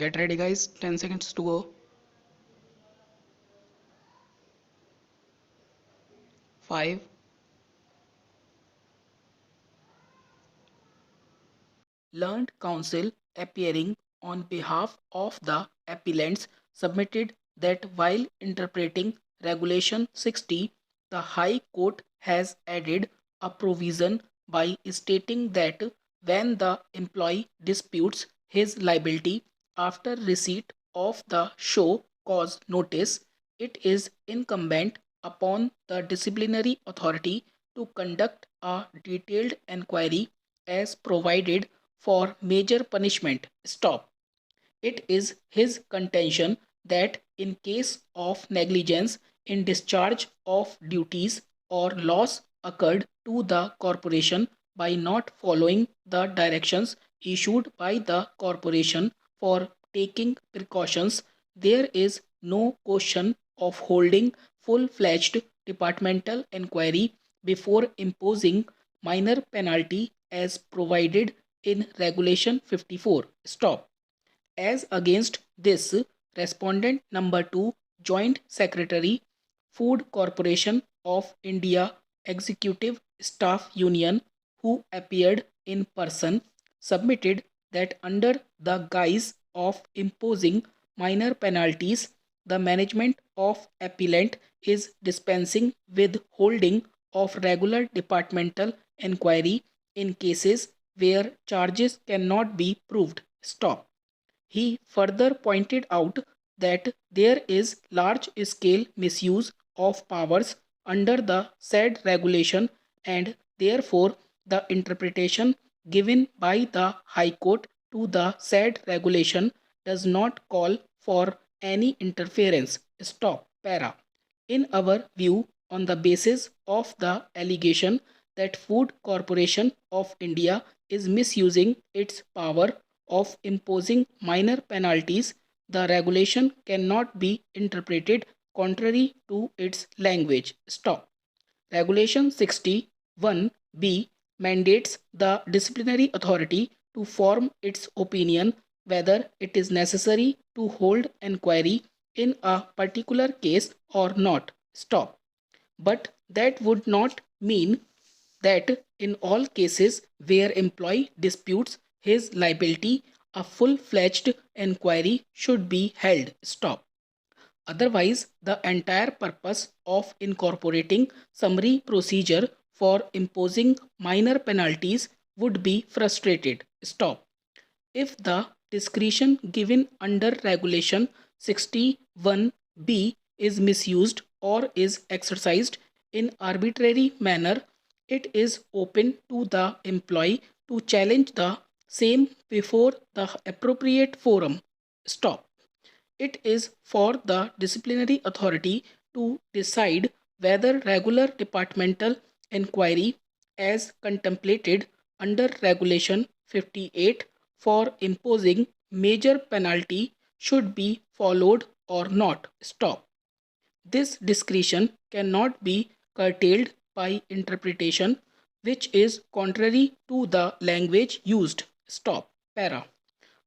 Get ready guys, 10 seconds to go. 5. Learned counsel appearing on behalf of the appellants submitted that while interpreting Regulation 60, the High Court has added a provision by stating that when the employee disputes his liability after receipt of the show cause notice, it is incumbent upon the disciplinary authority to conduct a detailed inquiry as provided for major punishment. Stop. It is his contention that in case of negligence in discharge of duties or loss occurred to the corporation by not following the directions issued by the corporation for taking precautions, there is no question of holding full-fledged departmental inquiry before imposing minor penalty as provided in Regulation 54. Stop. As against this, respondent number 2, Joint Secretary, Food Corporation of India Executive Staff Union, who appeared in person, submitted that under the guise of imposing minor penalties, the management of appellant is dispensing with holding of regular departmental inquiry in cases where charges cannot be proved. Stop. He further pointed out that there is large scale misuse of powers under the said regulation and therefore the interpretation given by the High Court to the said regulation does not call for any interference. Stop. Para. In our view, on the basis of the allegation that Food Corporation of India is misusing its power of imposing minor penalties, the regulation cannot be interpreted contrary to its language. Stop. Regulation 61B mandates the disciplinary authority to form its opinion whether it is necessary to hold inquiry in a particular case or not. Stop. But that would not mean that in all cases where employee disputes his liability, a full-fledged inquiry should be held. Stop. Otherwise, the entire purpose of incorporating summary procedure for imposing minor penalties would be frustrated. Stop. If the discretion given under Regulation 61B is misused or is exercised in arbitrary manner, it is open to the employee to challenge the same before the appropriate forum. Stop. It is for the disciplinary authority to decide whether regular departmental inquiry as contemplated under Regulation 58 for imposing major penalty should be followed or not. Stop. This discretion cannot be curtailed by interpretation which is contrary to the language used. Stop. Para.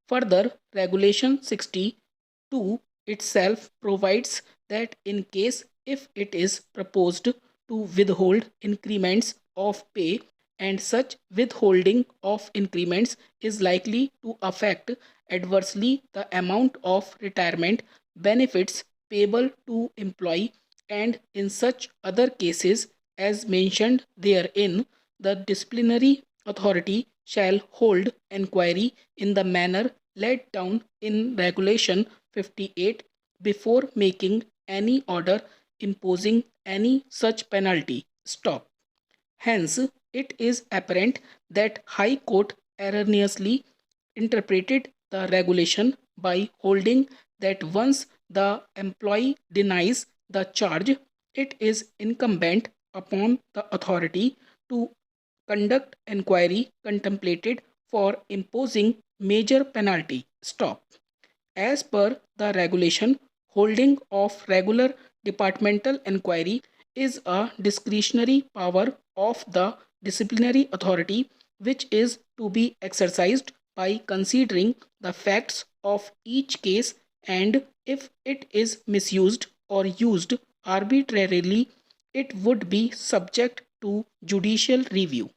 Further, Regulation 62 itself provides that in case if it is proposed to withhold increments of pay and such withholding of increments is likely to affect adversely the amount of retirement benefits payable to employee and in such other cases as mentioned therein, the disciplinary authority shall hold inquiry in the manner laid down in Regulation 58 before making any order imposing any such penalty. Stop. Hence, it is apparent that High Court erroneously interpreted the regulation by holding that once the employee denies the charge, it is incumbent upon the authority to conduct inquiry contemplated for imposing major penalty. Stop. As per the regulation, holding of regular departmental inquiry is a discretionary power of the disciplinary authority which is to be exercised by considering the facts of each case, and if it is misused or used arbitrarily, it would be subject to judicial review.